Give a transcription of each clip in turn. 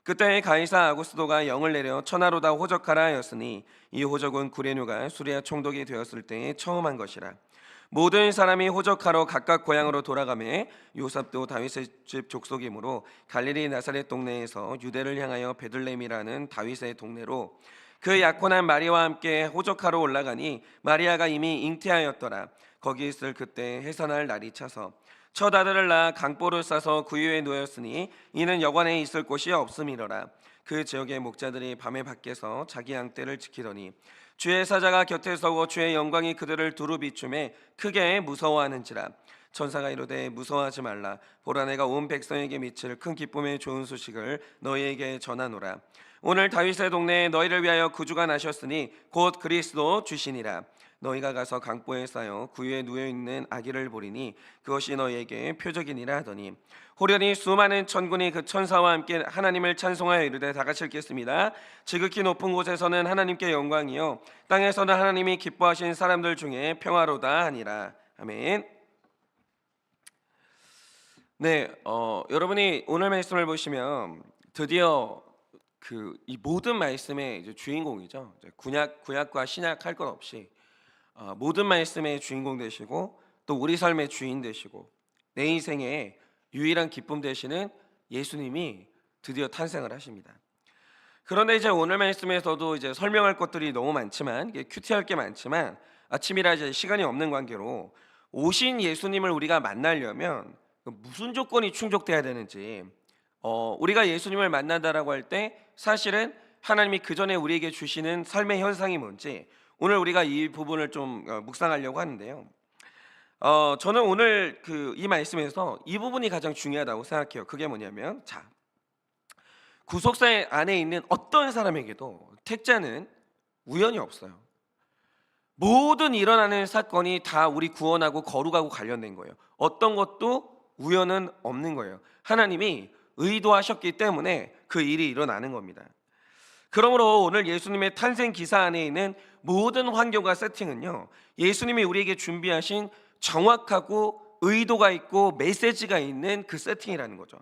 그때 가이사 아구스도가 영을 내려 천하로다 호적하라 하였으니 이 호적은 구레뉴가 수리아 총독이 되었을 때에 처음 한 것이라. 모든 사람이 호적하러 각각 고향으로 돌아가매 요셉도 다윗의 집 족속이므로 갈릴리 나사렛 동네에서 유대를 향하여 베들레헴이라는 다윗의 동네로 그 약혼한 마리아와 함께 호적하러 올라가니 마리아가 이미 잉태하였더라. 거기 있을 그때 해산할 날이 차서 첫 아들을 낳아 강보를 싸서 구유에 누웠으니 이는 여관에 있을 곳이 없음이로라. 그 지역의 목자들이 밤에 밖에서 자기 양떼를 지키더니 주의 사자가 곁에 서고 주의 영광이 그들을 두루 비추매 크게 무서워하는지라. 천사가 이르되 무서워하지 말라. 보라 내가 온 백성에게 미칠 큰 기쁨의 좋은 소식을 너희에게 전하노라. 오늘 다윗의 동네에 너희를 위하여 구주가 나셨으니 곧 그리스도 주시니라. 너희가 가서 강보에 쌓여 구유에 누워있는 아기를 보리니 그것이 너희에게 표적이니라 하더니 호련히 수많은 천군이 그 천사와 함께 하나님을 찬송하여 이르되 다 같이 읽겠습니다. 지극히 높은 곳에서는 하나님께 영광이요 땅에서는 하나님이 기뻐하신 사람들 중에 평화로다 하니라. 아멘. 네, 여러분이 오늘 말씀을 보시면 드디어 이 모든 말씀의 이제 주인공이죠. 이제 구약과 신약 할 것 없이 모든 말씀의 주인공 되시고 또 우리 삶의 주인 되시고 내 인생의 유일한 기쁨 되시는 예수님이 드디어 탄생을 하십니다. 그런데 이제 오늘 말씀에서도 이제 설명할 것들이 너무 많지만 이게 큐티할 게 많지만 아침이라 이제 시간이 없는 관계로 오신 예수님을 우리가 만나려면 무슨 조건이 충족돼야 되는지 우리가 예수님을 만난다라고 할 때 사실은 하나님이 그 전에 우리에게 주시는 삶의 현상이 뭔지 오늘 우리가 이 부분을 좀 묵상하려고 하는데요. 저는 오늘 이 말씀에서 이 부분이 가장 중요하다고 생각해요. 그게 뭐냐면 구속사 안에 있는 어떤 사람에게도 택자는 우연이 없어요. 모든 일어나는 사건이 다 우리 구원하고 거룩하고 관련된 거예요. 어떤 것도 우연은 없는 거예요. 하나님이 의도하셨기 때문에 그 일이 일어나는 겁니다. 그러므로 오늘 예수님의 탄생 기사 안에 있는 모든 환경과 세팅은요, 예수님이 우리에게 준비하신 정확하고 의도가 있고 메시지가 있는 그 세팅이라는 거죠.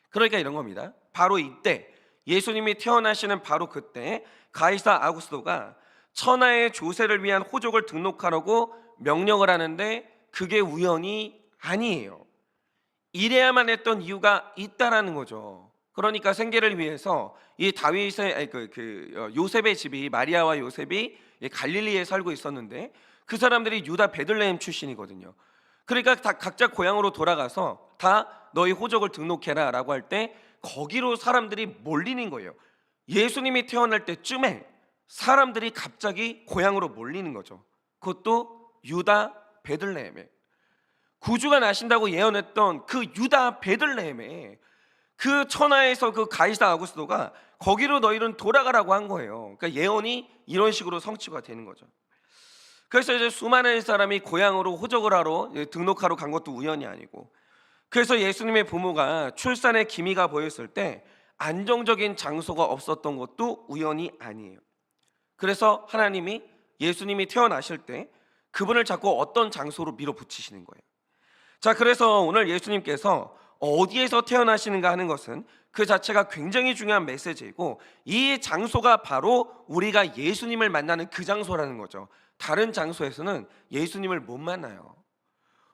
그러니까 이런 겁니다. 바로 이때 예수님이 태어나시는 바로 그때 가이사 아구스도가 천하의 조세를 위한 호족을 등록하라고 명령을 하는데 그게 우연이 아니에요. 이래야만 했던 이유가 있다라는 거죠. 그러니까 생계를 위해서 이 다윗의 요셉의 집이 마리아와 요셉이 갈릴리에 살고 있었는데 그 사람들이 유다 베들레헴 출신이거든요. 그러니까 다 각자 고향으로 돌아가서 다 너희 호적을 등록해라라고 할 때 거기로 사람들이 몰리는 거예요. 예수님이 태어날 때쯤에 사람들이 갑자기 고향으로 몰리는 거죠. 그것도 유다 베들레헴에 구주가 나신다고 예언했던 그 유다 베들레헴에 그 천하에서 그 가이사 아구스도가 거기로 너희는 돌아가라고 한 거예요. 그러니까 예언이 이런 식으로 성취가 되는 거죠. 그래서 이제 수많은 사람이 고향으로 호적을 하러 등록하러 간 것도 우연이 아니고, 그래서 예수님의 부모가 출산의 기미가 보였을 때 안정적인 장소가 없었던 것도 우연이 아니에요. 그래서 하나님이 예수님이 태어나실 때 그분을 자꾸 어떤 장소로 밀어붙이시는 거예요. 자, 그래서 오늘 예수님께서 어디에서 태어나시는가 하는 것은 그 자체가 굉장히 중요한 메시지이고, 이 장소가 바로 우리가 예수님을 만나는 그 장소라는 거죠. 다른 장소에서는 예수님을 못 만나요.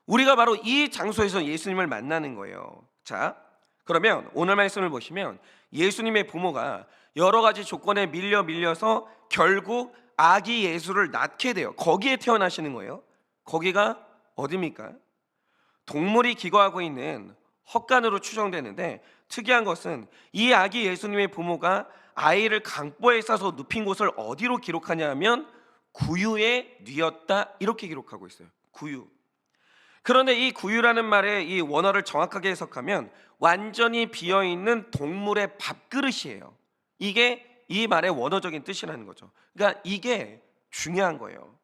우리가 바로 이 장소에서 예수님을 만나는 거예요. 자, 그러면 오늘 말씀을 보시면 예수님의 부모가 여러 가지 조건에 밀려서 결국 아기 예수를 낳게 돼요. 거기에 태어나시는 거예요. 거기가 어디입니까? 동물이 기거하고 있는 헛간으로 추정되는데, 특이한 것은 이 아기 예수님의 부모가 아이를 강보에 싸서 눕힌 곳을 어디로 기록하냐 하면 구유에 뉘었다, 이렇게 기록하고 있어요. 구유. 그런데 이 구유라는 말의 이 원어를 정확하게 해석하면 완전히 비어있는 동물의 밥그릇이에요. 이게 이 말의 원어적인 뜻이라는 거죠. 그러니까 이게 중요한 거예요.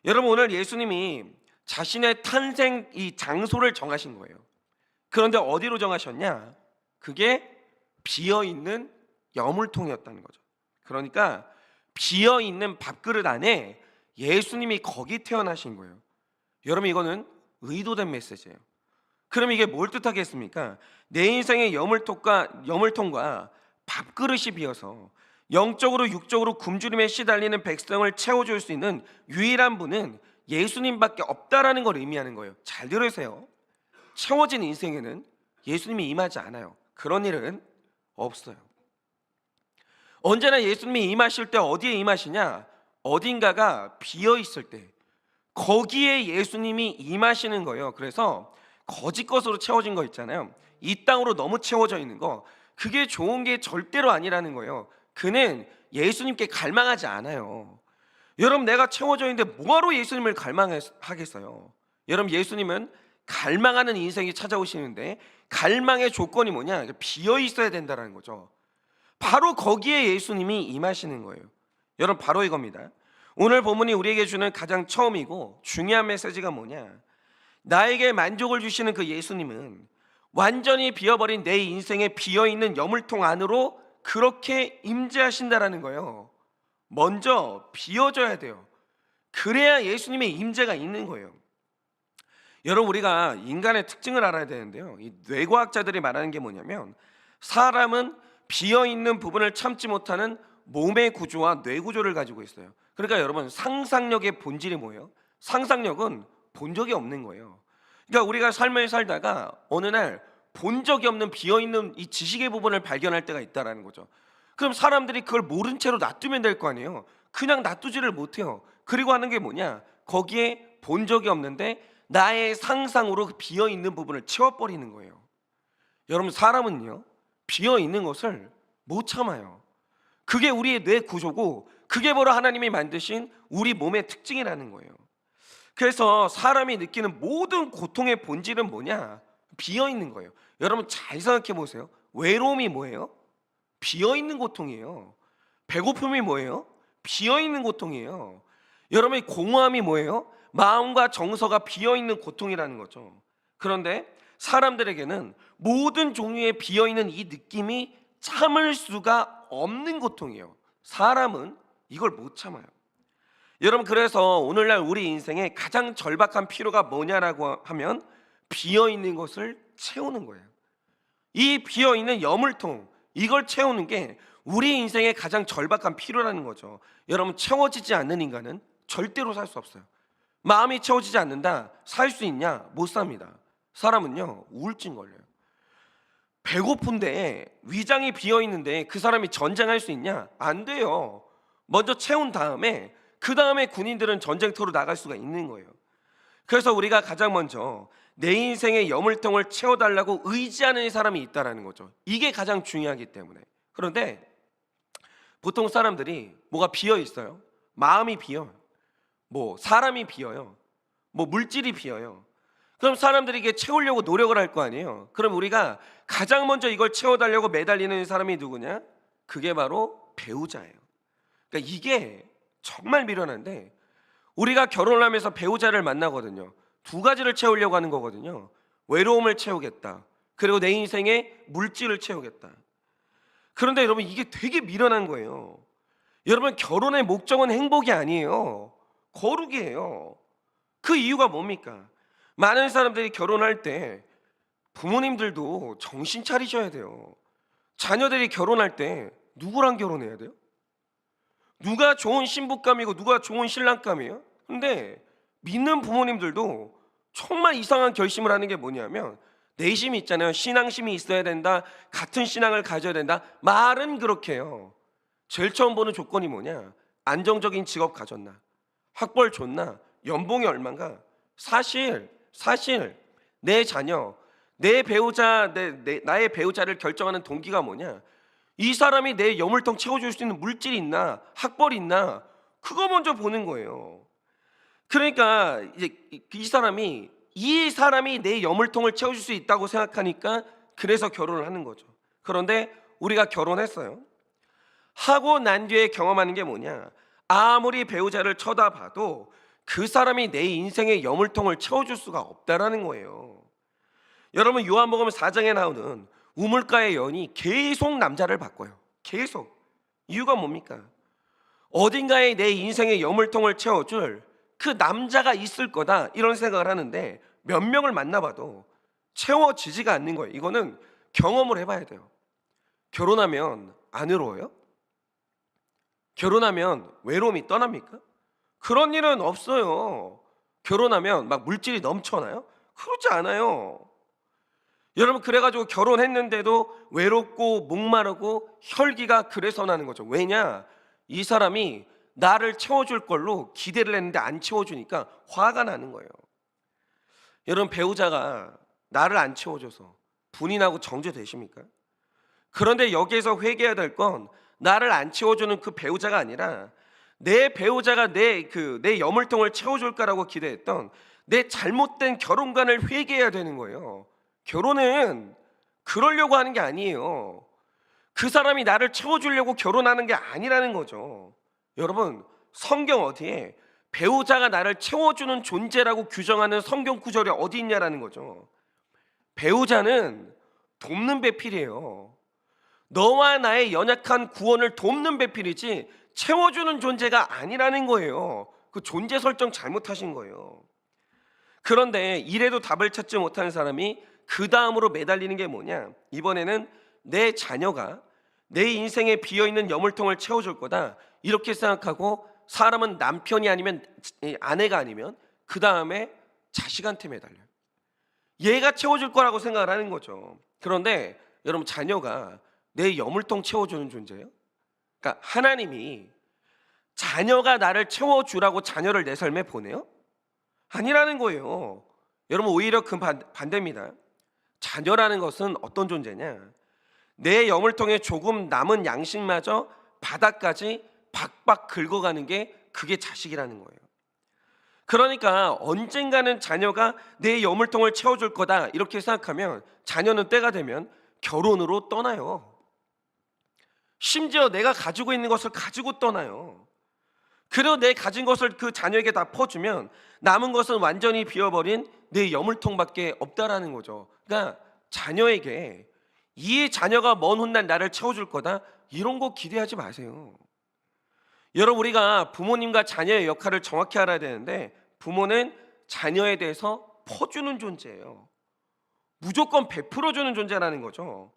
여러분, 오늘 예수님이 자신의 탄생 이 장소를 정하신 거예요. 그런데 어디로 정하셨냐? 그게 비어있는 여물통이었다는 거죠. 그러니까 비어있는 밥그릇 안에 예수님이 거기 태어나신 거예요. 여러분, 이거는 의도된 메시지예요. 그럼 이게 뭘 뜻하겠습니까? 내 인생의 여물통과 밥그릇이 비어서 영적으로 육적으로 굶주림에 시달리는 백성을 채워줄 수 있는 유일한 분은 예수님밖에 없다라는 걸 의미하는 거예요. 잘 들으세요. 채워진 인생에는 예수님이 임하지 않아요. 그런 일은 없어요. 언제나 예수님이 임하실 때 어디에 임하시냐? 어딘가가 비어 있을 때 거기에 예수님이 임하시는 거예요. 그래서 거짓 것으로 채워진 거 있잖아요. 이 땅으로 너무 채워져 있는 거, 그게 좋은 게 절대로 아니라는 거예요. 그는 예수님께 갈망하지 않아요. 여러분, 내가 채워져 있는데 뭐하러 예수님을 갈망하겠어요? 여러분, 예수님은 갈망하는 인생이 찾아오시는데 갈망의 조건이 뭐냐? 비어 있어야 된다는 거죠. 바로 거기에 예수님이 임하시는 거예요. 여러분, 바로 이겁니다. 오늘 본문이 우리에게 주는 가장 처음이고 중요한 메시지가 뭐냐? 나에게 만족을 주시는 그 예수님은 완전히 비어버린 내 인생에 비어있는 여물통 안으로 그렇게 임재하신다라는 거예요. 먼저 비어져야 돼요. 그래야 예수님의 임재가 있는 거예요. 여러분, 우리가 인간의 특징을 알아야 되는데요, 이 뇌과학자들이 말하는 게 뭐냐면, 사람은 비어있는 부분을 참지 못하는 몸의 구조와 뇌 구조를 가지고 있어요. 그러니까 여러분, 상상력의 본질이 뭐예요? 상상력은 본 적이 없는 거예요. 그러니까 우리가 삶을 살다가 어느 날 본 적이 없는 비어있는 이 지식의 부분을 발견할 때가 있다라는 거죠. 그럼 사람들이 그걸 모른 채로 놔두면 될 거 아니에요. 그냥 놔두지를 못해요. 그리고 하는 게 뭐냐? 거기에 본 적이 없는데 나의 상상으로 그 비어있는 부분을 채워버리는 거예요. 여러분, 사람은요, 비어있는 것을 못 참아요. 그게 우리의 뇌 구조고, 그게 바로 하나님이 만드신 우리 몸의 특징이라는 거예요. 그래서 사람이 느끼는 모든 고통의 본질은 뭐냐? 비어있는 거예요. 여러분, 잘 생각해 보세요. 외로움이 뭐예요? 비어있는 고통이에요. 배고픔이 뭐예요? 비어있는 고통이에요. 여러분의 공허함이 뭐예요? 마음과 정서가 비어있는 고통이라는 거죠. 그런데 사람들에게는 모든 종류의 비어있는 이 느낌이 참을 수가 없는 고통이에요. 사람은 이걸 못 참아요. 여러분, 그래서 오늘날 우리 인생에 가장 절박한 필요가 뭐냐라고 하면 비어있는 것을 채우는 거예요. 이 비어있는 여물통, 이걸 채우는 게 우리 인생의 가장 절박한 필요라는 거죠. 여러분, 채워지지 않는 인간은 절대로 살 수 없어요. 마음이 채워지지 않는다, 살 수 있냐? 못 삽니다. 사람은요, 우울증 걸려요. 배고픈데 위장이 비어있는데 그 사람이 전쟁할 수 있냐? 안 돼요. 먼저 채운 다음에 그 다음에 군인들은 전쟁터로 나갈 수가 있는 거예요. 그래서 우리가 가장 먼저 내 인생의 여물통을 채워달라고 의지하는 사람이 있다는 거죠. 이게 가장 중요하기 때문에. 그런데 보통 사람들이 뭐가 비어 있어요. 마음이 비어요. 뭐 사람이 비어요. 뭐 물질이 비어요. 그럼 사람들이 이게 채우려고 노력을 할 거 아니에요. 그럼 우리가 가장 먼저 이걸 채워달라고 매달리는 사람이 누구냐? 그게 바로 배우자예요. 그러니까 이게 정말 미련한데, 우리가 결혼을 하면서 배우자를 만나거든요. 두 가지를 채우려고 하는 거거든요. 외로움을 채우겠다, 그리고 내 인생에 물질을 채우겠다. 그런데 여러분, 이게 되게 미련한 거예요. 여러분, 결혼의 목적은 행복이 아니에요. 거룩이에요. 그 이유가 뭡니까? 많은 사람들이 결혼할 때 부모님들도 정신 차리셔야 돼요. 자녀들이 결혼할 때 누구랑 결혼해야 돼요? 누가 좋은 신부감이고 누가 좋은 신랑감이에요? 근데 믿는 부모님들도 정말 이상한 결심을 하는 게 뭐냐면, 내심이 있잖아요. 신앙심이 있어야 된다, 같은 신앙을 가져야 된다. 말은 그렇게 해요. 제일 처음 보는 조건이 뭐냐? 안정적인 직업 가졌나? 학벌 좋나? 연봉이 얼마인가? 사실 내 자녀, 내 배우자, 나의 배우자를 결정하는 동기가 뭐냐? 이 사람이 내 여물통 채워줄 수 있는 물질이 있나? 학벌이 있나? 그거 먼저 보는 거예요. 그러니까 이제 이 사람이 내 여물통을 채워줄 수 있다고 생각하니까 그래서 결혼을 하는 거죠. 그런데 우리가 결혼했어요. 하고 난 뒤에 경험하는 게 뭐냐? 아무리 배우자를 쳐다봐도 그 사람이 내 인생의 여물통을 채워줄 수가 없다라는 거예요. 여러분, 요한복음 4장에 나오는 우물가의 여인이 계속 남자를 바꿔요. 계속. 이유가 뭡니까? 어딘가에 내 인생의 여물통을 채워줄 그 남자가 있을 거다, 이런 생각을 하는데 몇 명을 만나봐도 채워지지가 않는 거예요. 이거는 경험을 해봐야 돼요. 결혼하면 안 외로워요? 결혼하면 외로움이 떠납니까? 그런 일은 없어요. 결혼하면 막 물질이 넘쳐나요? 그렇지 않아요. 여러분, 그래가지고 결혼했는데도 외롭고 목마르고 혈기가 그래서 나는 거죠. 왜냐? 이 사람이 나를 채워줄 걸로 기대를 했는데 안 채워주니까 화가 나는 거예요. 여러분, 배우자가 나를 안 채워줘서 분이 나고 정죄되십니까? 그런데 여기에서 회개해야 될 건 나를 안 채워주는 그 배우자가 아니라 내 배우자가 내 여물통을 채워줄 거라고 기대했던 내 잘못된 결혼관을 회개해야 되는 거예요. 결혼은 그러려고 하는 게 아니에요. 그 사람이 나를 채워주려고 결혼하는 게 아니라는 거죠. 여러분, 성경 어디에 배우자가 나를 채워주는 존재라고 규정하는 성경 구절이 어디 있냐라는 거죠. 배우자는 돕는 배필이에요. 너와 나의 연약한 구원을 돕는 배필이지 채워주는 존재가 아니라는 거예요. 그 존재 설정 잘못하신 거예요. 그런데 이래도 답을 찾지 못하는 사람이 그 다음으로 매달리는 게 뭐냐? 이번에는 내 자녀가 내 인생에 비어있는 여물통을 채워줄 거다, 이렇게 생각하고 사람은 남편이 아니면 아내가 아니면 그 다음에 자식한테 매달려요. 얘가 채워줄 거라고 생각을 하는 거죠. 그런데 여러분, 자녀가 내 여물통 채워주는 존재예요? 그러니까 하나님이 자녀가 나를 채워주라고 자녀를 내 삶에 보내요? 아니라는 거예요. 여러분, 오히려 그 반대입니다. 자녀라는 것은 어떤 존재냐? 내 여물통에 조금 남은 양식마저 바닥까지 박박 긁어가는 게 그게 자식이라는 거예요. 그러니까 언젠가는 자녀가 내 여물통을 채워줄 거다, 이렇게 생각하면 자녀는 때가 되면 결혼으로 떠나요. 심지어 내가 가지고 있는 것을 가지고 떠나요. 그리고 내 가진 것을 그 자녀에게 다 퍼주면 남은 것은 완전히 비어버린 내 여물통밖에 없다라는 거죠. 그러니까 자녀에게 이 자녀가 먼 훗날 나를 채워줄 거다, 이런 거 기대하지 마세요. 여러분, 우리가 부모님과 자녀의 역할을 정확히 알아야 되는데, 부모는 자녀에 대해서 퍼주는 존재예요. 무조건 베풀어주는 존재라는 거죠.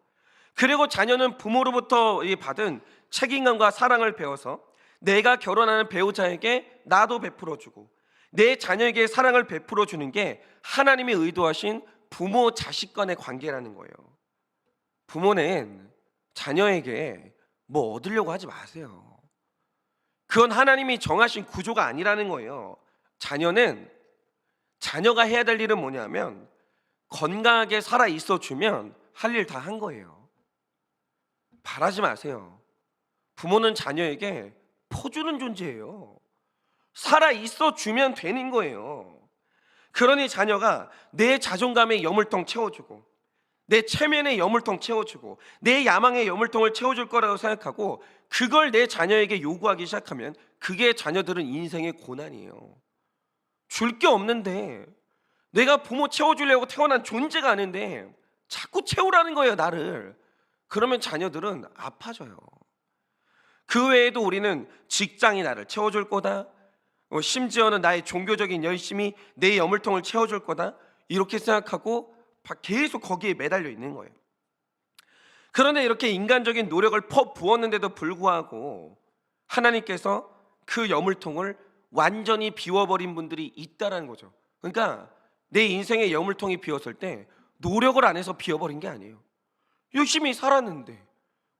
그리고 자녀는 부모로부터 받은 책임감과 사랑을 배워서 내가 결혼하는 배우자에게 나도 베풀어주고 내 자녀에게 사랑을 베풀어주는 게 하나님이 의도하신 부모 자식 간의 관계라는 거예요. 부모는 자녀에게 뭐 얻으려고 하지 마세요. 그건 하나님이 정하신 구조가 아니라는 거예요. 자녀가 해야 될 일은 뭐냐면 건강하게 살아 있어 주면 할 일 다 한 거예요. 바라지 마세요. 부모는 자녀에게 퍼주는 존재예요. 살아 있어 주면 되는 거예요. 그러니 자녀가 내 자존감의 여물통 채워주고 내 체면의 여물통 채워주고 내 야망의 여물통을 채워줄 거라고 생각하고 그걸 내 자녀에게 요구하기 시작하면 그게 자녀들은 인생의 고난이에요. 줄 게 없는데, 내가 부모 채워주려고 태어난 존재가 아닌데 자꾸 채우라는 거예요, 나를. 그러면 자녀들은 아파져요. 그 외에도 우리는 직장이 나를 채워줄 거다, 심지어는 나의 종교적인 열심이 내 여물통을 채워줄 거다, 이렇게 생각하고 계속 거기에 매달려 있는 거예요. 그런데 이렇게 인간적인 노력을 부었는데도 불구하고 하나님께서 그 여물통을 완전히 비워버린 분들이 있다라는 거죠. 그러니까 내 인생의 여물통이 비었을 때 노력을 안 해서 비워버린 게 아니에요. 열심히 살았는데,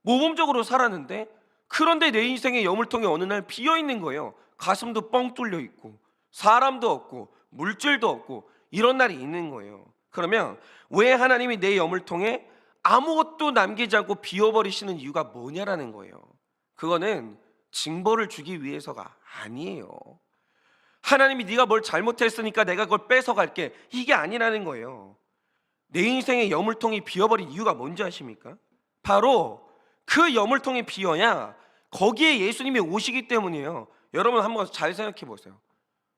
모범적으로 살았는데, 그런데 내 인생의 여물통이 어느 날 비어 있는 거예요. 가슴도 뻥 뚫려 있고 사람도 없고 물질도 없고 이런 날이 있는 거예요. 그러면 왜 하나님이 내 여물통에 아무것도 남기지 않고 비워버리시는 이유가 뭐냐라는 거예요. 그거는 징벌을 주기 위해서가 아니에요. 하나님이 네가 뭘 잘못했으니까 내가 그걸 뺏어갈게, 이게 아니라는 거예요. 내 인생의 여물통이 비어버린 이유가 뭔지 아십니까? 바로 그 여물통이 비어야 거기에 예수님이 오시기 때문이에요. 여러분, 한번 잘 생각해 보세요.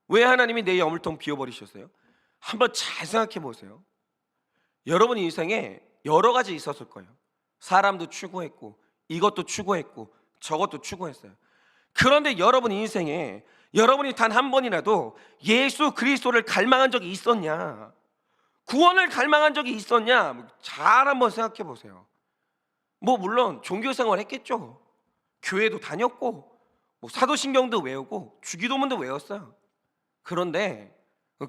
왜 하나님이 내 여물통 비워버리셨어요? 한번 잘 생각해 보세요. 여러분 인생에 여러 가지 있었을 거예요. 사람도 추구했고 이것도 추구했고 저것도 추구했어요. 그런데 여러분 인생에 여러분이 단 한 번이라도 예수 그리스도를 갈망한 적이 있었냐? 구원을 갈망한 적이 있었냐? 잘 한번 생각해 보세요. 뭐 물론 종교 생활 했겠죠. 교회도 다녔고 뭐 사도신경도 외우고 주기도문도 외웠어요. 그런데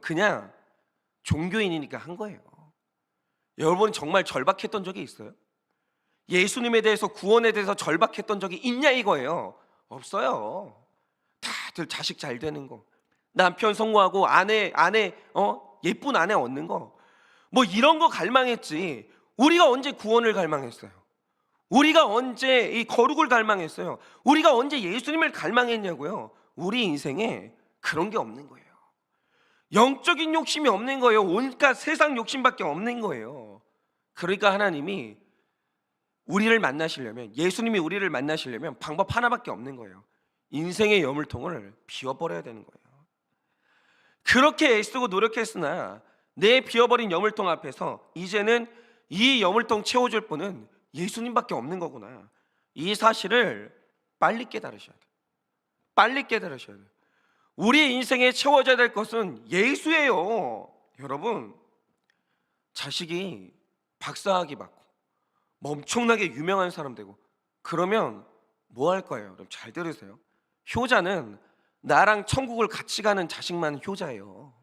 그냥 종교인이니까 한 거예요. 여러분 정말 절박했던 적이 있어요? 예수님에 대해서, 구원에 대해서 절박했던 적이 있냐 이거예요. 없어요. 다들 자식 잘 되는 거, 남편 성공하고 아내 예쁜 아내 얻는 거, 뭐 이런 거 갈망했지. 우리가 언제 구원을 갈망했어요? 우리가 언제 이 거룩을 갈망했어요? 우리가 언제 예수님을 갈망했냐고요? 우리 인생에 그런 게 없는 거예요. 영적인 욕심이 없는 거예요. 온갖 세상 욕심밖에 없는 거예요. 그러니까 하나님이 우리를 만나시려면, 예수님이 우리를 만나시려면 방법 하나밖에 없는 거예요. 인생의 여물통을 비워버려야 되는 거예요. 그렇게 애쓰고 노력했으나 내 비워버린 여물통 앞에서 이제는 이 여물통 채워줄 분은 예수님밖에 없는 거구나. 이 사실을 빨리 깨달으셔야 돼요. 빨리 깨달으셔야 돼요. 우리 인생에 채워져야 될 것은 예수예요. 여러분, 자식이 박사학위 받고 뭐 엄청나게 유명한 사람 되고 그러면 뭐 할 거예요? 여러분 잘 들으세요. 효자는 나랑 천국을 같이 가는 자식만 효자예요.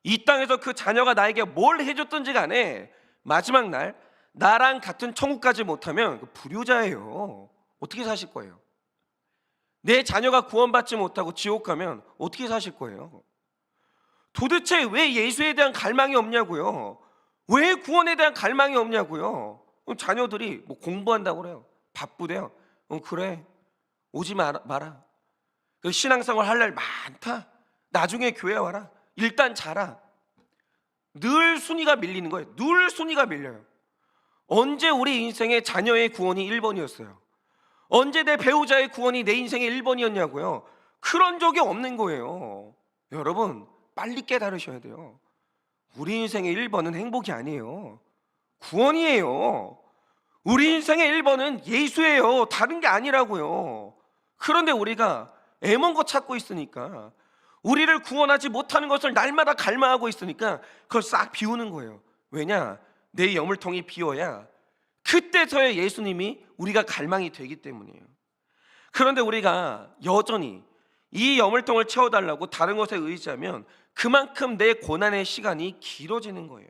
이 땅에서 그 자녀가 나에게 뭘 해줬든지 간에 마지막 날 나랑 같은 천국까지 못하면 불효자예요. 어떻게 사실 거예요? 내 자녀가 구원받지 못하고 지옥 가면 어떻게 사실 거예요? 도대체 왜 예수에 대한 갈망이 없냐고요? 왜 구원에 대한 갈망이 없냐고요? 자녀들이 뭐 공부한다고 그래요. 바쁘대요. 그래, 오지 마라. 신앙생활 할 날 많다. 나중에 교회 와라. 일단 자라. 늘 순위가 밀리는 거예요. 늘 순위가 밀려요. 언제 우리 인생의 자녀의 구원이 1번이었어요? 언제 내 배우자의 구원이 내 인생의 1번이었냐고요? 그런 적이 없는 거예요. 여러분 빨리 깨달으셔야 돼요. 우리 인생의 1번은 행복이 아니에요. 구원이에요. 우리 인생의 1번은 예수예요. 다른 게 아니라고요. 그런데 우리가 애먼 거 찾고 있으니까, 우리를 구원하지 못하는 것을 날마다 갈망하고 있으니까 그걸 싹 비우는 거예요. 왜냐? 내 여물통이 비어야 그때서야 예수님이 우리가 갈망이 되기 때문이에요. 그런데 우리가 여전히 이 여물통을 채워달라고 다른 것에 의지하면 그만큼 내 고난의 시간이 길어지는 거예요.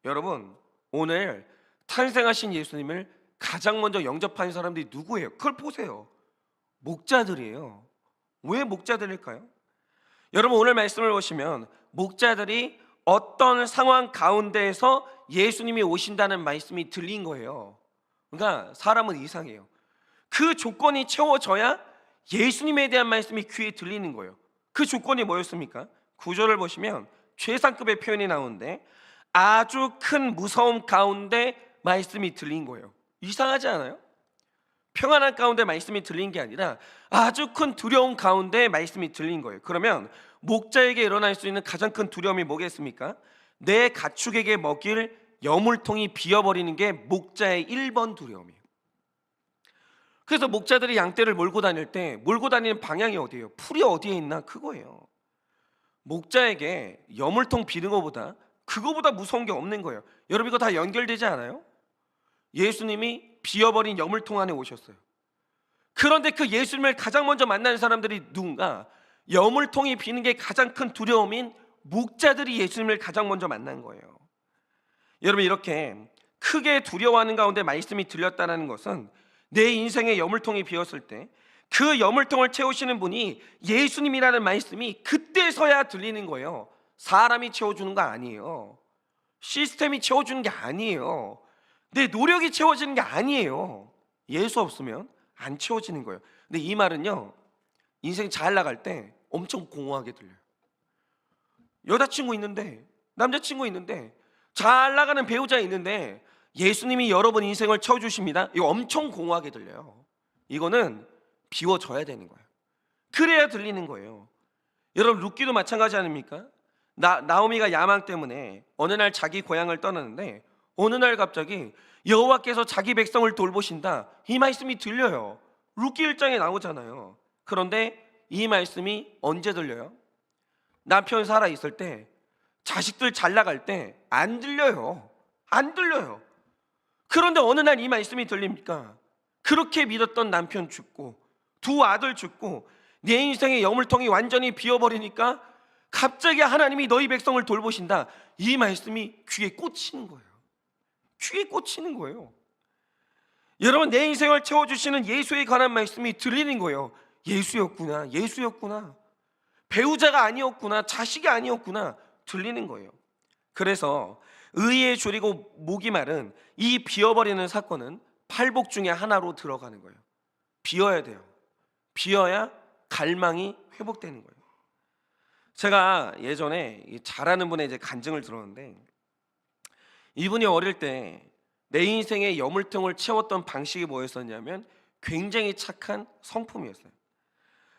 여러분, 오늘 탄생하신 예수님을 가장 먼저 영접한 사람들이 누구예요? 그걸 보세요. 목자들이에요. 왜 목자들일까요? 여러분 오늘 말씀을 보시면 목자들이 어떤 상황 가운데에서 예수님이 오신다는 말씀이 들린 거예요. 그러니까 사람은 이상해요. 그 조건이 채워져야 예수님에 대한 말씀이 귀에 들리는 거예요. 그 조건이 뭐였습니까? 구절을 보시면 최상급의 표현이 나오는데 아주 큰 무서움 가운데 말씀이 들린 거예요. 이상하지 않아요? 평안한 가운데 말씀이 들린 게 아니라 아주 큰 두려움 가운데 말씀이 들린 거예요. 그러면 목자에게 일어날 수 있는 가장 큰 두려움이 뭐겠습니까? 내 가축에게 먹일 여물통이 비어버리는 게 목자의 1번 두려움이에요. 그래서 목자들이 양떼를 몰고 다닐 때 몰고 다니는 방향이 어디예요? 풀이 어디에 있나? 그거예요. 목자에게 여물통 비는 것보다 그거보다 무서운 게 없는 거예요. 여러분 이거 다 연결되지 않아요? 예수님이 비어버린 여물통 안에 오셨어요. 그런데 그 예수님을 가장 먼저 만나는 사람들이 누군가? 여물통이 비는 게 가장 큰 두려움인 목자들이 예수님을 가장 먼저 만난 거예요. 여러분 이렇게 크게 두려워하는 가운데 말씀이 들렸다는 것은 내 인생의 여물통이 비었을 때 그 여물통을 채우시는 분이 예수님이라는 말씀이 그때서야 들리는 거예요. 사람이 채워주는 거 아니에요. 시스템이 채워주는 게 아니에요. 내 노력이 채워지는 게 아니에요. 예수 없으면 안 채워지는 거예요. 근데 이 말은요, 인생 잘 나갈 때 엄청 공허하게 들려요. 여자친구 있는데, 남자친구 있는데, 잘 나가는 배우자 있는데 예수님이 여러분 인생을 채워주십니다. 이거 엄청 공허하게 들려요. 이거는 비워져야 되는 거예요. 그래야 들리는 거예요. 여러분 룻기도 마찬가지 아닙니까? 나오미가 야망 때문에 어느 날 자기 고향을 떠나는데 어느 날 갑자기 여호와께서 자기 백성을 돌보신다, 이 말씀이 들려요. 룻기 1장에 나오잖아요. 그런데 이 말씀이 언제 들려요? 남편 살아 있을 때, 자식들 잘 나갈 때 안 들려요. 안 들려요. 그런데 어느 날 이 말씀이 들립니까? 그렇게 믿었던 남편 죽고 두 아들 죽고 내 인생의 여물통이 완전히 비어버리니까 갑자기 하나님이 너희 백성을 돌보신다. 이 말씀이 귀에 꽂히는 거예요. 귀에 꽂히는 거예요. 여러분, 내 인생을 채워주시는 예수에 관한 말씀이 들리는 거예요. 예수였구나, 예수였구나, 배우자가 아니었구나, 자식이 아니었구나, 들리는 거예요. 그래서 의의 줄이고 목이 마른 이 비어버리는 사건은 팔복 중에 하나로 들어가는 거예요. 비어야 돼요. 비어야 갈망이 회복되는 거예요. 제가 예전에 잘하는 분의 이제 간증을 들었는데, 이분이 어릴 때 내 인생의 여물통을 채웠던 방식이 뭐였었냐면 굉장히 착한 성품이었어요.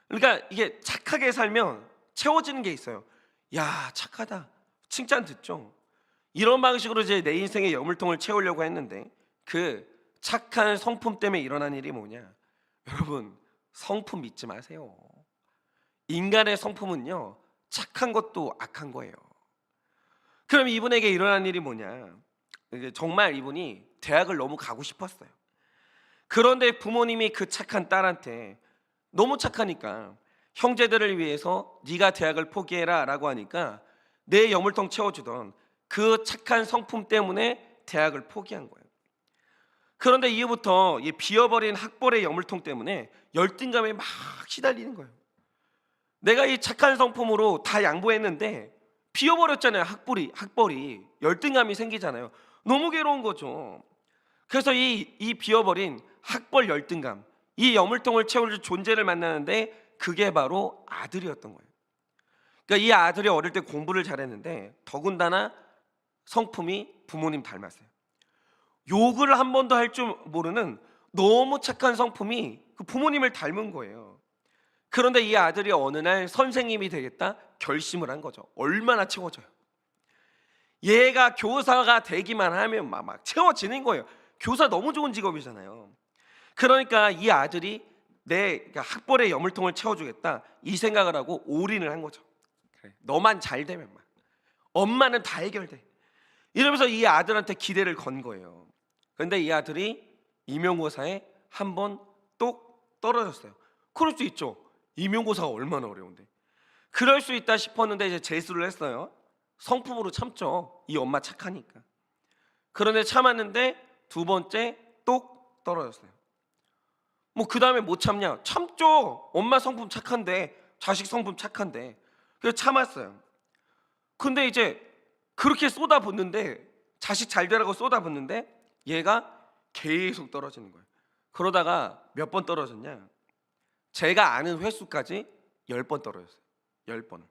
그러니까 이게 착하게 살면 채워지는 게 있어요. 야, 착하다, 칭찬 듣죠. 이런 방식으로 이제 내 인생의 여물통을 채우려고 했는데 그 착한 성품 때문에 일어난 일이 뭐냐? 여러분, 성품 믿지 마세요. 인간의 성품은요, 착한 것도 악한 거예요. 그럼 이분에게 일어난 일이 뭐냐? 정말 이분이 대학을 너무 가고 싶었어요. 그런데 부모님이 그 착한 딸한테, 너무 착하니까 형제들을 위해서 네가 대학을 포기해라 라고 하니까 내 여물통 채워주던 그 착한 성품 때문에 대학을 포기한 거예요. 그런데 이후부터 이 비어버린 학벌의 여물통 때문에 열등감에 막 시달리는 거예요. 내가 이 착한 성품으로 다 양보했는데 비어버렸잖아요. 학벌이 열등감이 생기잖아요. 너무 괴로운 거죠. 그래서 이 비어버린 학벌 열등감, 이 여물통을 채울 존재를 만나는데 그게 바로 아들이었던 거예요. 그러니까 이 아들이 어릴 때 공부를 잘했는데 더군다나 성품이 부모님 닮았어요. 욕을 한 번도 할 줄 모르는 너무 착한 성품이 그 부모님을 닮은 거예요. 그런데 이 아들이 어느 날 선생님이 되겠다 결심을 한 거죠. 얼마나 채워져요. 얘가 교사가 되기만 하면 막 채워지는 거예요. 교사 너무 좋은 직업이잖아요. 그러니까 이 아들이 내 학벌의 여물통을 채워주겠다 이 생각을 하고 올인을 한 거죠. 그래, 너만 잘 되면 막 엄마는 다 해결돼, 이러면서 이 아들한테 기대를 건 거예요. 그런데 이 아들이 임용고사에 한 번 똑 떨어졌어요. 그럴 수 있죠. 임용고사가 얼마나 어려운데. 그럴 수 있다 싶었는데 이제 재수를 했어요. 성품으로 참죠. 이 엄마 착하니까. 그런데 참았는데 두 번째 똑 떨어졌어요. 뭐 그 다음에 못 참냐? 참죠. 엄마 성품 착한데, 자식 성품 착한데. 그래서 참았어요. 근데 이제 그렇게 쏟아붓는데, 자식 잘 되라고 쏟아붓는데 얘가 계속 떨어지는 거예요. 그러다가 몇 번 떨어졌냐? 제가 아는 횟수까지 10번 떨어졌어요. 10번.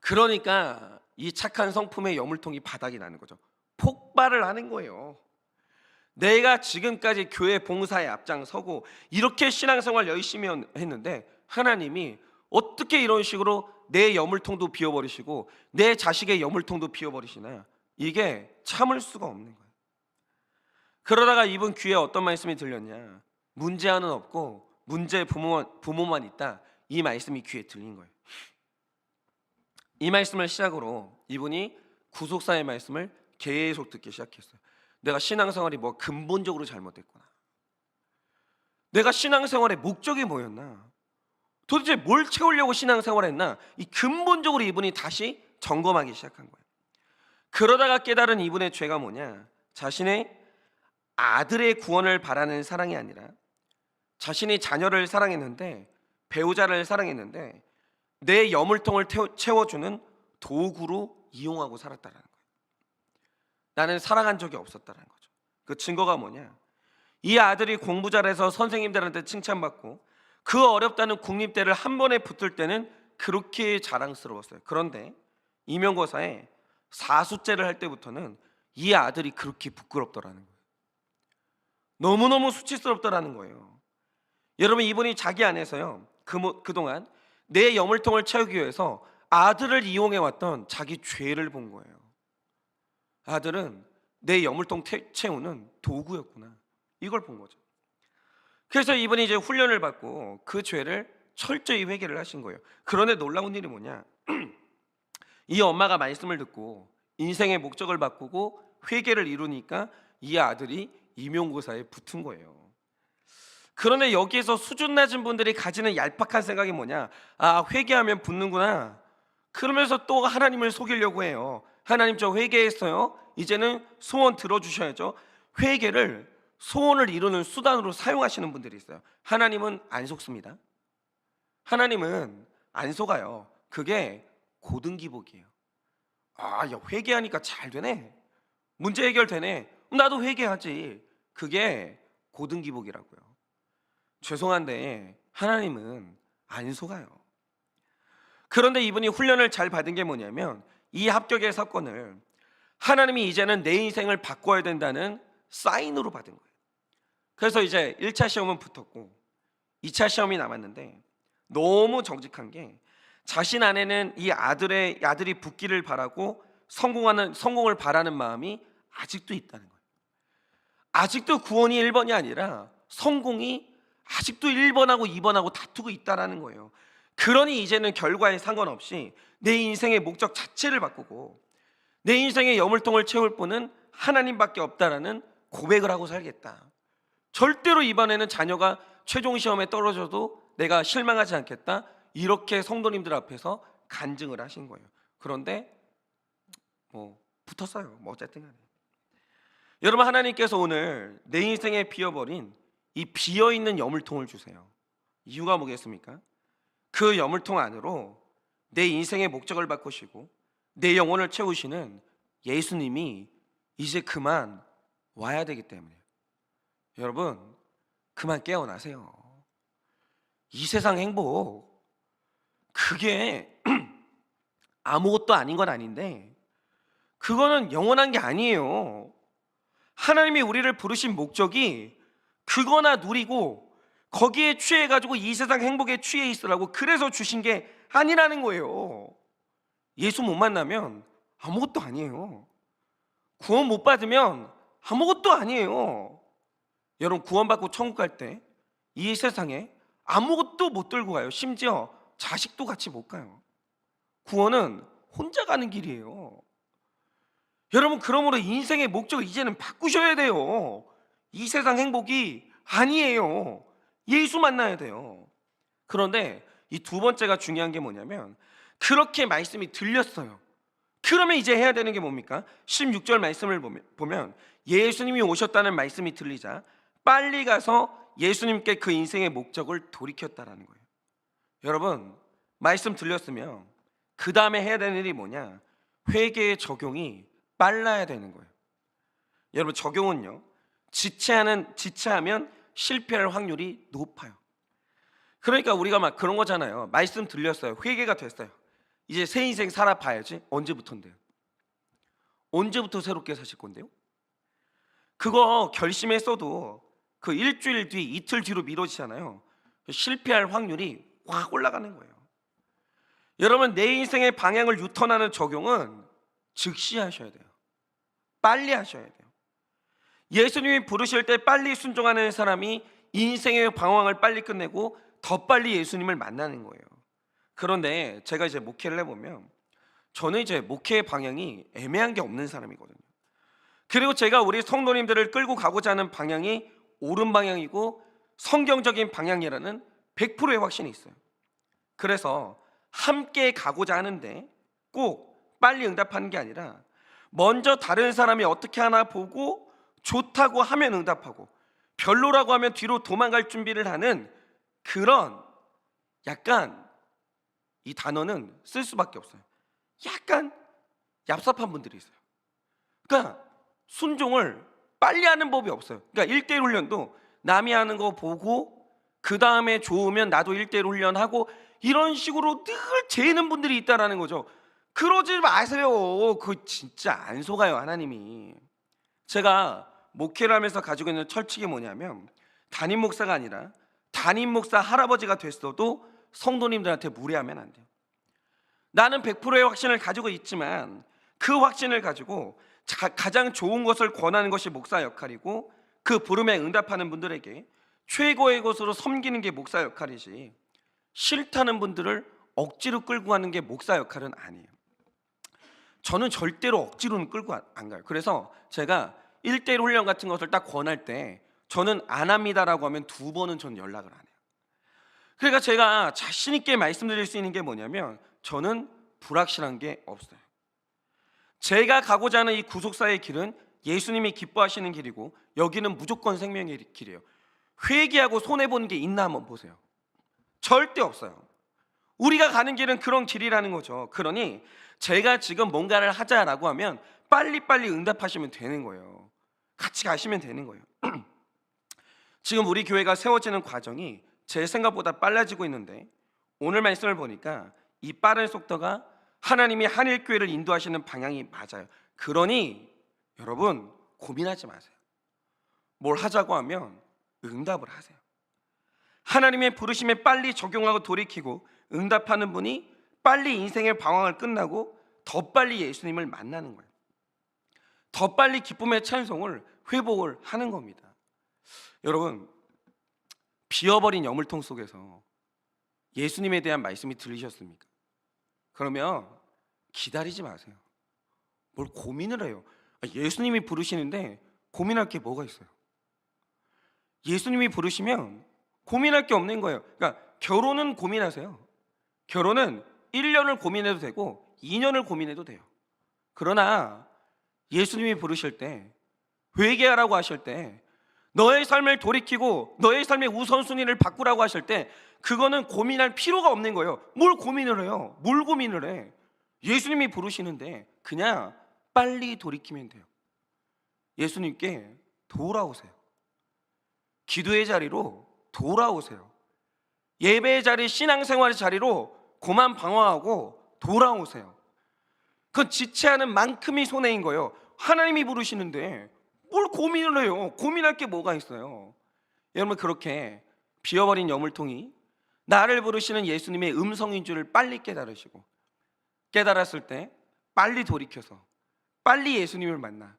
그러니까 이 착한 성품의 여물통이 바닥이 나는 거죠. 폭발을 하는 거예요. 내가 지금까지 교회 봉사에 앞장서고 이렇게 신앙생활 열심히 했는데 하나님이 어떻게 이런 식으로 내 여물통도 비워버리시고 내 자식의 여물통도 비워버리시나? 이게 참을 수가 없는 거예요. 그러다가 이분 귀에 어떤 말씀이 들렸냐? 문제아는 없고 문제의 부모만 있다. 이 말씀이 귀에 들린 거예요. 이 말씀을 시작으로 이분이 구속사의 말씀을 계속 듣기 시작했어요. 내가 신앙생활이 뭐 근본적으로 잘못됐구나. 내가 신앙생활의 목적이 뭐였나? 도대체 뭘 채우려고 신앙생활했나? 이 근본적으로 이분이 다시 점검하기 시작한 거예요. 그러다가 깨달은 이분의 죄가 뭐냐? 자신의 아들의 구원을 바라는 사랑이 아니라 자신이 자녀를 사랑했는데, 배우자를 사랑했는데 내 여물통을 채워주는 도구로 이용하고 살았다는 거예요. 나는 사랑한 적이 없었다는 거죠. 그 증거가 뭐냐? 이 아들이 공부 잘해서 선생님들한테 칭찬받고 그 어렵다는 국립대를 한 번에 붙을 때는 그렇게 자랑스러웠어요. 그런데 임용고사에 사수째를 할 때부터는 이 아들이 그렇게 부끄럽더라는 거예요. 너무너무 수치스럽더라는 거예요. 여러분, 이분이 자기 안에서요, 그동안 내 여물통을 채우기 위해서 아들을 이용해왔던 자기 죄를 본 거예요. 아들은 내 여물통 채우는 도구였구나, 이걸 본 거죠. 그래서 이분이 이제 훈련을 받고 그 죄를 철저히 회개를 하신 거예요. 그런데 놀라운 일이 뭐냐? 이 엄마가 말씀을 듣고 인생의 목적을 바꾸고 회개를 이루니까 이 아들이 임용고사에 붙은 거예요. 그런데 여기에서 수준 낮은 분들이 가지는 얄팍한 생각이 뭐냐? 아, 회개하면 붙는구나. 그러면서 또 하나님을 속이려고 해요. 하나님, 저 회개했어요. 이제는 소원 들어주셔야죠. 회개를 소원을 이루는 수단으로 사용하시는 분들이 있어요. 하나님은 안 속습니다. 하나님은 안 속아요. 그게 고등기복이에요. 아, 야, 회개하니까 잘 되네. 문제 해결되네. 나도 회개하지. 그게 고등기복이라고요. 죄송한데 하나님은 안 속아요. 그런데 이분이 훈련을 잘 받은 게 뭐냐면 이 합격의 사건을 하나님이 이제는 내 인생을 바꿔야 된다는 사인으로 받은 거예요. 그래서 이제 1차 시험은 붙었고 2차 시험이 남았는데 너무 정직한 게 자신 안에는 이 아들이 붙기를 바라고 성공을 바라는 마음이 아직도 있다는 거예요. 아직도 구원이 1번이 아니라 성공이 아직도 1번하고 2번하고 다투고 있다는 거예요. 그러니 이제는 결과에 상관없이 내 인생의 목적 자체를 바꾸고 내 인생의 여물통을 채울 분은 하나님밖에 없다라는 고백을 하고 살겠다. 절대로 이번에는 자녀가 최종 시험에 떨어져도 내가 실망하지 않겠다. 이렇게 성도님들 앞에서 간증을 하신 거예요. 그런데 붙었어요. 어쨌든 간에. 여러분, 하나님께서 오늘 내 인생에 비어버린 이 비어있는 여물통을 주세요. 이유가 뭐겠습니까? 그 여물통 안으로 내 인생의 목적을 바꾸시고 내 영혼을 채우시는 예수님이 이제 그만 와야 되기 때문에 여러분, 그만 깨어나세요. 이 세상 행복 그게 아무것도 아닌 건 아닌데 그거는 영원한 게 아니에요. 하나님이 우리를 부르신 목적이 그거나 누리고 거기에 취해가지고 이 세상 행복에 취해 있으라고 그래서 주신 게 아니라는 거예요. 예수 못 만나면 아무것도 아니에요. 구원 못 받으면 아무것도 아니에요. 여러분, 구원받고 천국 갈 때 이 세상에 아무것도 못 들고 가요. 심지어 자식도 같이 못 가요. 구원은 혼자 가는 길이에요. 여러분, 그러므로 인생의 목적을 이제는 바꾸셔야 돼요. 이 세상 행복이 아니에요. 예수 만나야 돼요. 그런데 이 두 번째가 중요한 게 뭐냐면 그렇게 말씀이 들렸어요. 그러면 이제 해야 되는 게 뭡니까? 16절 말씀을 보면 예수님이 오셨다는 말씀이 들리자 빨리 가서 예수님께 그 인생의 목적을 돌이켰다라는 거예요. 여러분, 말씀 들렸으면 그 다음에 해야 되는 일이 뭐냐? 회개의 적용이 빨라야 되는 거예요. 여러분, 적용은요, 지체하면 실패할 확률이 높아요. 그러니까 우리가 막 그런 거잖아요. 말씀 들렸어요. 회개가 됐어요. 이제 새 인생 살아봐야지. 언제부터인데요? 언제부터 새롭게 사실 건데요? 그거 결심했어도 그 일주일 뒤, 이틀 뒤로 미뤄지잖아요. 실패할 확률이 확 올라가는 거예요. 여러분, 내 인생의 방향을 유턴하는 적용은 즉시 하셔야 돼요. 빨리 하셔야 돼요. 예수님이 부르실 때 빨리 순종하는 사람이 인생의 방황을 빨리 끝내고 더 빨리 예수님을 만나는 거예요. 그런데 제가 이제 목회를 해보면 저는 이제 목회의 방향이 애매한 게 없는 사람이거든요. 그리고 제가 우리 성도님들을 끌고 가고자 하는 방향이 옳은 방향이고 성경적인 방향이라는 100%의 확신이 있어요. 그래서 함께 가고자 하는데 꼭 빨리 응답하는 게 아니라 먼저 다른 사람이 어떻게 하나 보고 좋다고 하면 응답하고 별로라고 하면 뒤로 도망갈 준비를 하는 그런, 약간 이 단어는 쓸 수밖에 없어요. 약간 얍삽한 분들이 있어요. 그러니까 순종을 빨리 하는 법이 없어요. 그러니까 1대1 훈련도 남이 하는 거 보고 그 다음에 좋으면 나도 1대1 훈련하고 이런 식으로 늘 재는 분들이 있다라는 거죠. 그러지 마세요. 그거 진짜 안 속아요, 하나님이. 제가 목회를 하면서 가지고 있는 철칙이 뭐냐면 담임 목사가 아니라 담임 목사 할아버지가 됐어도 성도님들한테 무례하면 안 돼요. 나는 100%의 확신을 가지고 있지만 그 확신을 가지고 가장 좋은 것을 권하는 것이 목사 역할이고 그 부름에 응답하는 분들에게 최고의 것으로 섬기는 게 목사 역할이지 싫다는 분들을 억지로 끌고 가는 게 목사 역할은 아니에요. 저는 절대로 억지로는 끌고 안 가요. 그래서 제가 1대1 훈련 같은 것을 딱 권할 때 저는 안 합니다라고 하면 2번은 전 연락을 안 해요. 그러니까 제가 자신 있게 말씀드릴 수 있는 게 뭐냐면 저는 불확실한 게 없어요. 제가 가고자 하는 이 구속사의 길은 예수님이 기뻐하시는 길이고 여기는 무조건 생명의 길이에요. 회개하고 손해보는 게 있나 한번 보세요. 절대 없어요. 우리가 가는 길은 그런 길이라는 거죠. 그러니 제가 지금 뭔가를 하자라고 하면 빨리빨리 응답하시면 되는 거예요. 같이 가시면 되는 거예요. 지금 우리 교회가 세워지는 과정이 제 생각보다 빨라지고 있는데 오늘 말씀을 보니까 이 빠른 속도가 하나님이 한일교회를 인도하시는 방향이 맞아요. 그러니 여러분 고민하지 마세요. 뭘 하자고 하면 응답을 하세요. 하나님의 부르심에 빨리 적용하고 돌이키고 응답하는 분이 빨리 인생의 방황을 끝나고 더 빨리 예수님을 만나는 거예요. 더 빨리 기쁨의 찬송을 회복을 하는 겁니다. 여러분, 비어버린 여물통 속에서 예수님에 대한 말씀이 들리셨습니까? 그러면 기다리지 마세요. 뭘 고민을 해요. 예수님이 부르시는데 고민할 게 뭐가 있어요? 예수님이 부르시면 고민할 게 없는 거예요. 그러니까 결혼은 고민하세요. 결혼은 1년을 고민해도 되고 2년을 고민해도 돼요. 그러나 예수님이 부르실 때, 회개하라고 하실 때, 너의 삶을 돌이키고 너의 삶의 우선순위를 바꾸라고 하실 때 그거는 고민할 필요가 없는 거예요. 뭘 고민을 해요? 뭘 고민을 해? 예수님이 부르시는데 그냥 빨리 돌이키면 돼요. 예수님께 돌아오세요. 기도의 자리로 돌아오세요. 예배의 자리, 신앙생활의 자리로 그만 방황하고 돌아오세요. 그건 지체하는 만큼이 손해인 거예요. 하나님이 부르시는데 뭘 고민을 해요? 고민할 게 뭐가 있어요? 여러분, 그렇게 비어버린 여물통이 나를 부르시는 예수님의 음성인 줄을 빨리 깨달으시고, 깨달았을 때 빨리 돌이켜서 빨리 예수님을 만나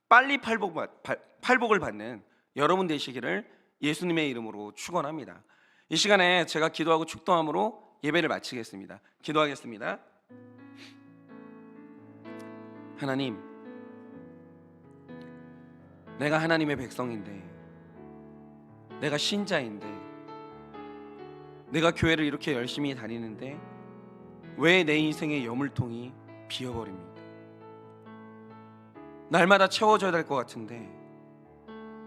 빨리 팔복을 받는 여러분 되시기를 예수님의 이름으로 축원합니다. 이 시간에 제가 기도하고 축도함으로 예배를 마치겠습니다. 기도하겠습니다. 하나님, 내가 하나님의 백성인데, 내가 신자인데, 내가 교회를 이렇게 열심히 다니는데 왜 내 인생의 여물통이 비어버립니까? 날마다 채워져야 될 것 같은데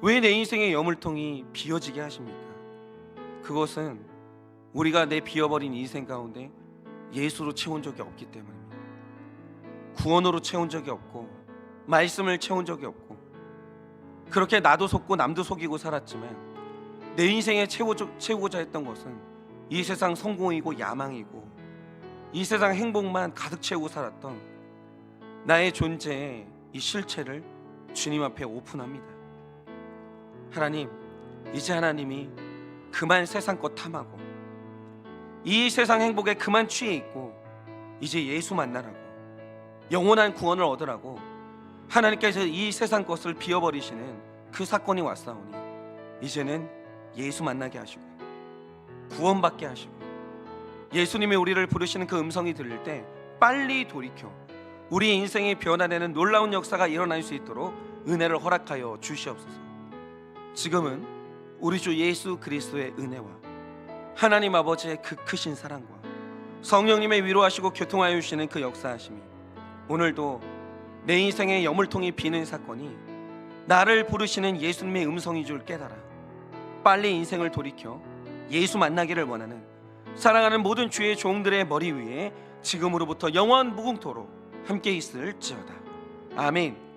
왜 내 인생의 여물통이 비어지게 하십니까? 그것은 우리가 내 비어버린 인생 가운데 예수로 채운 적이 없기 때문입니다. 구원으로 채운 적이 없고 말씀을 채운 적이 없고 그렇게 나도 속고 남도 속이고 살았지만 내 인생에 채우고자 했던 것은 이 세상 성공이고 야망이고 이 세상 행복만 가득 채우고 살았던 나의 존재의 이 실체를 주님 앞에 오픈합니다. 하나님, 이제 하나님이 그만 세상 것 탐하고 이 세상 행복에 그만 취해 있고 이제 예수 만나라고, 영원한 구원을 얻으라고 하나님께서 이 세상 것을 비워버리시는 그 사건이 왔사오니 이제는 예수 만나게 하시고 구원받게 하시고 예수님이 우리를 부르시는 그 음성이 들릴 때 빨리 돌이켜 우리 인생이 변화되는 놀라운 역사가 일어날 수 있도록 은혜를 허락하여 주시옵소서. 지금은 우리 주 예수 그리스도의 은혜와 하나님 아버지의 그 크신 사랑과 성령님의 위로하시고 교통하여 주시는 그 역사하심이 오늘도 내 인생의 여물통이 비는 사건이 나를 부르시는 예수님의 음성인 줄 깨달아 빨리 인생을 돌이켜 예수 만나기를 원하는 사랑하는 모든 주의 종들의 머리 위에 지금으로부터 영원 무궁토록 함께 있을지어다. 아멘.